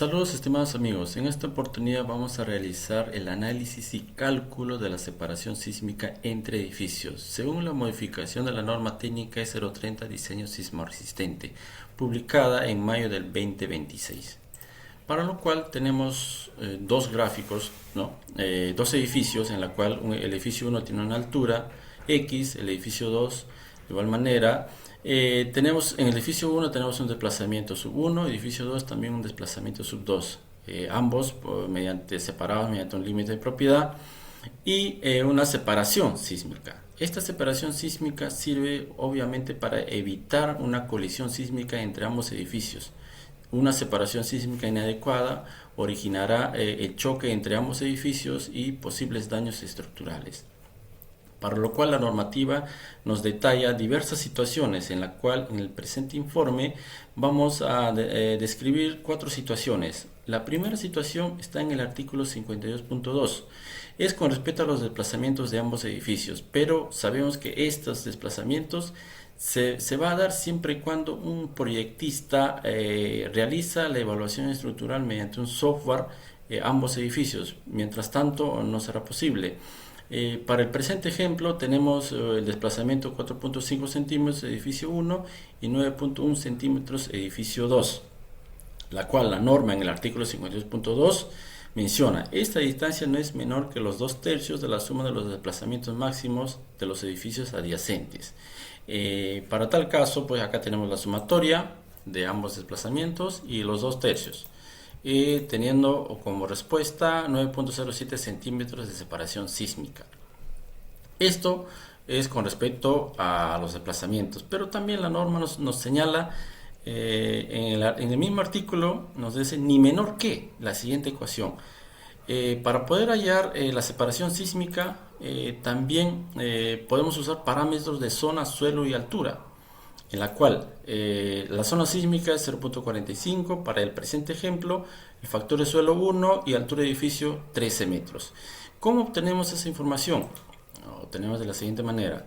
Saludos estimados amigos, en esta oportunidad vamos a realizar el análisis y cálculo de la separación sísmica entre edificios, según la modificación de la norma técnica E030 diseño sismo resistente, publicada en mayo del 2026. Para lo cual tenemos dos gráficos, ¿no? Dos edificios en la cual el edificio 1 tiene una altura X, el edificio 2 de igual manera. Tenemos en el edificio 1 tenemos un desplazamiento sub 1, edificio 2 también un desplazamiento sub 2, ambos separados mediante un límite de propiedad y una separación sísmica. Esta separación sísmica sirve obviamente para evitar una colisión sísmica entre ambos edificios. Una separación sísmica inadecuada originará el choque entre ambos edificios y posibles daños estructurales. Para lo cual la normativa nos detalla diversas situaciones en la cual en el presente informe vamos a describir 4 situaciones. La primera situación está en el artículo 52.2. Es con respecto a los desplazamientos de ambos edificios, pero sabemos que estos desplazamientos se va a dar siempre y cuando un proyectista realiza la evaluación estructural mediante un software ambos edificios. Mientras tanto no será posible. Para el presente ejemplo tenemos el desplazamiento 4.5 centímetros edificio 1 y 9.1 centímetros edificio 2, la cual la norma en el artículo 52.2 menciona: esta distancia no es menor que los 2/3 de la suma de los desplazamientos máximos de los edificios adyacentes. Para tal caso, pues acá tenemos la sumatoria de ambos desplazamientos y los 2/3. Teniendo como respuesta 9.07 centímetros de separación sísmica. Esto es con respecto a los desplazamientos, pero también la norma nos señala en el mismo artículo, nos dice ni menor que la siguiente ecuación. Para poder hallar la separación sísmica también podemos usar parámetros de zona, suelo y altura, en la cual la zona sísmica es 0.45, para el presente ejemplo el factor de suelo 1 y altura de edificio 13 metros. ¿Cómo obtenemos esa información? Lo obtenemos de la siguiente manera.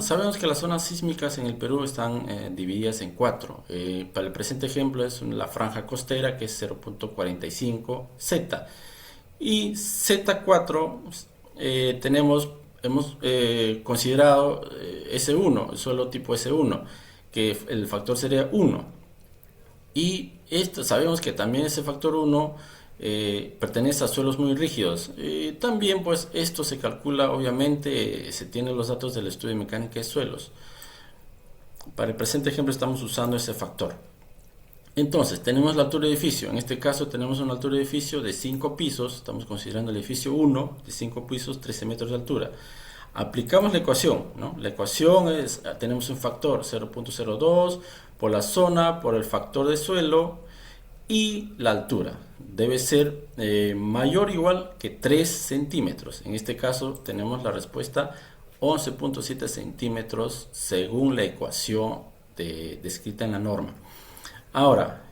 Sabemos que las zonas sísmicas en el Perú están divididas en 4. Para el presente ejemplo es la franja costera, que es 0.45 Z, y Z4 hemos considerado S1, el suelo tipo S1, que el factor sería 1. Y sabemos que también ese factor 1 pertenece a suelos muy rígidos. También pues esto se calcula, obviamente, se tienen los datos del estudio de mecánica de suelos. Para el presente ejemplo estamos usando ese factor. Entonces tenemos la altura de edificio. En este caso tenemos una altura de edificio de 5 pisos. Estamos considerando el edificio 1 de 5 pisos, 13 metros de altura. Aplicamos la ecuación, ¿no? La ecuación es, tenemos un factor 0.02 por la zona, por el factor de suelo y la altura. Debe ser mayor o igual que 3 centímetros. En este caso tenemos la respuesta 11.7 centímetros según la ecuación descrita en la norma. Ahora,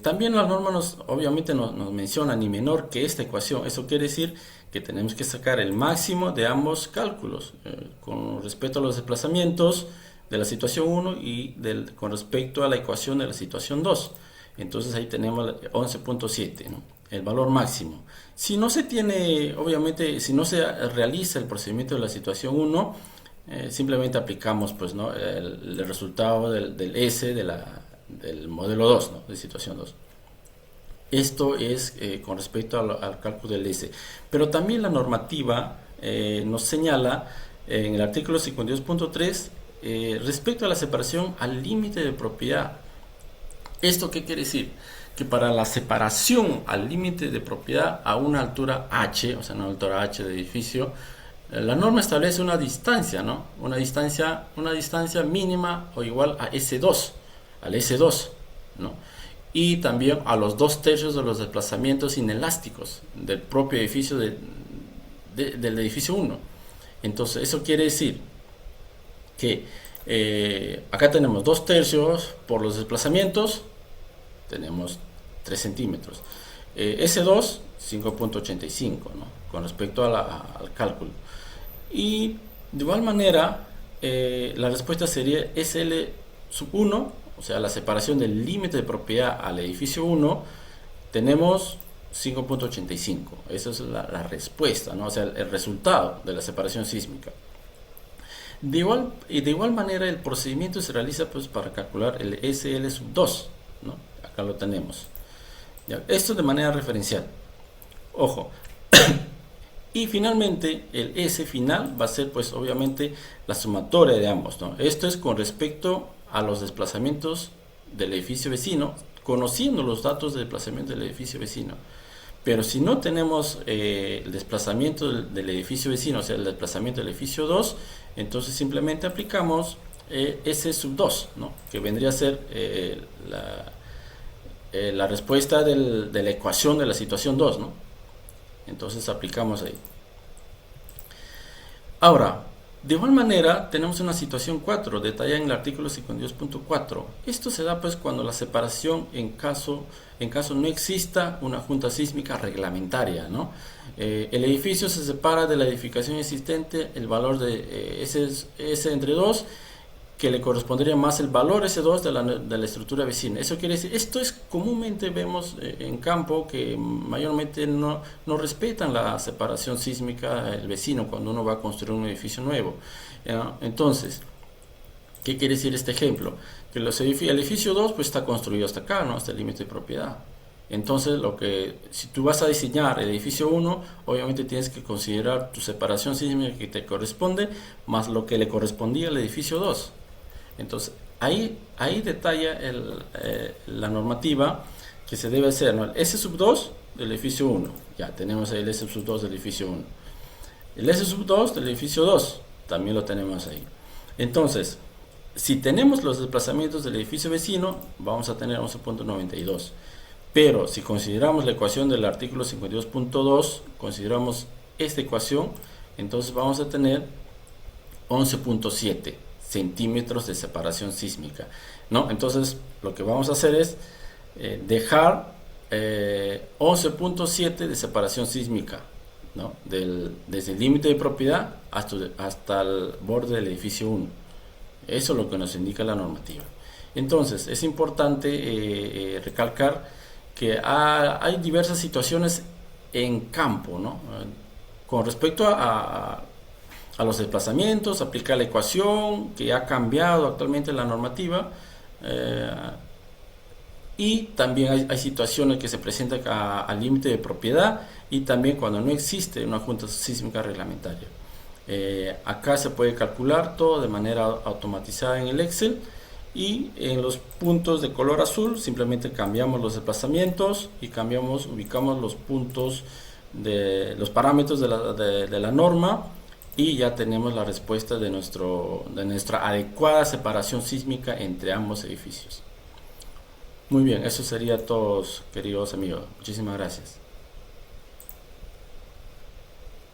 también la norma obviamente nos menciona ni menor que esta ecuación. Eso quiere decir que tenemos que sacar el máximo de ambos cálculos con respecto a los desplazamientos de la situación 1 y con respecto a la ecuación de la situación 2. Entonces ahí tenemos 11.7, ¿no? El valor máximo. Si no se tiene, obviamente, si no se realiza el procedimiento de la situación 1, simplemente aplicamos pues, ¿no? el resultado del S del modelo 2, ¿no? De situación 2. Esto es con respecto al cálculo del S. Pero también la normativa nos señala en el artículo 52.3 respecto a la separación al límite de propiedad. ¿Esto qué quiere decir? Que para la separación al límite de propiedad a una altura H, o sea, una altura H de edificio, la norma establece una distancia, ¿no? Una distancia mínima o igual a S2, al S2, ¿no? Y también a los 2/3 de los desplazamientos inelásticos del propio edificio del edificio 1. Entonces, eso quiere decir que acá tenemos 2/3 por los desplazamientos, tenemos 3 centímetros. S2, 5.85, ¿no? Con respecto al cálculo. Y de igual manera, la respuesta sería SL sub 1 o sea, la separación del límite de propiedad al edificio 1, tenemos 5.85. Esa es la respuesta, ¿no? O sea, el resultado de la separación sísmica. De igual manera, el procedimiento se realiza pues para calcular el SL sub 2, ¿no? Acá lo tenemos. ¿Ya? Esto de manera referencial. Ojo. Y finalmente, el S final va a ser pues obviamente la sumatoria de ambos, ¿no? Esto es con respecto a los desplazamientos del edificio vecino, conociendo los datos de desplazamiento del edificio vecino. Pero si no tenemos el desplazamiento del edificio vecino, o sea, el desplazamiento del edificio 2, entonces simplemente aplicamos S sub 2, ¿no? Que vendría a ser la respuesta de la ecuación de la situación 2, ¿no? Entonces aplicamos ahí. Ahora, de igual manera, tenemos una situación 4, detallada en el artículo 52.4. Esto se da pues cuando la separación en caso no exista una junta sísmica reglamentaria, ¿no? El edificio se separa de la edificación existente, el valor de S entre 2, que le correspondería más el valor S2 de la estructura vecina. Eso quiere decir, esto es comúnmente vemos en campo que mayormente no respetan la separación sísmica del vecino cuando uno va a construir un edificio nuevo. Entonces, ¿qué quiere decir este ejemplo? Que el edificio 2 pues está construido hasta acá, ¿no? Hasta el límite de propiedad. Entonces, si tú vas a diseñar el edificio 1, obviamente tienes que considerar tu separación sísmica que te corresponde más lo que le correspondía al edificio 2. Entonces, ahí detalla la normativa que se debe hacer, ¿no? El S sub 2 del edificio 1. Ya tenemos ahí el S sub 2 del edificio 1. El S sub 2 del edificio 2 también lo tenemos ahí. Entonces, si tenemos los desplazamientos del edificio vecino, vamos a tener 11.92. Pero si consideramos la ecuación del artículo 52.2, consideramos esta ecuación, entonces vamos a tener 11.7 centímetros de separación sísmica, ¿no? Entonces lo que vamos a hacer es dejar 11.7 de separación sísmica, ¿no? Desde el límite de propiedad hasta el borde del edificio 1. Eso es lo que nos indica la normativa. Entonces es importante recalcar que hay diversas situaciones en campo, ¿no? Con respecto a los desplazamientos, aplicar la ecuación que ha cambiado actualmente la normativa, y también hay situaciones que se presentan al límite de propiedad y también cuando no existe una junta sísmica reglamentaria. Acá se puede calcular todo de manera automatizada en el Excel, y en los puntos de color azul simplemente cambiamos los desplazamientos y ubicamos los puntos de los parámetros de la norma, y ya tenemos la respuesta de nuestra adecuada separación sísmica entre ambos edificios. Muy bien, eso sería todo, queridos amigos. Muchísimas gracias.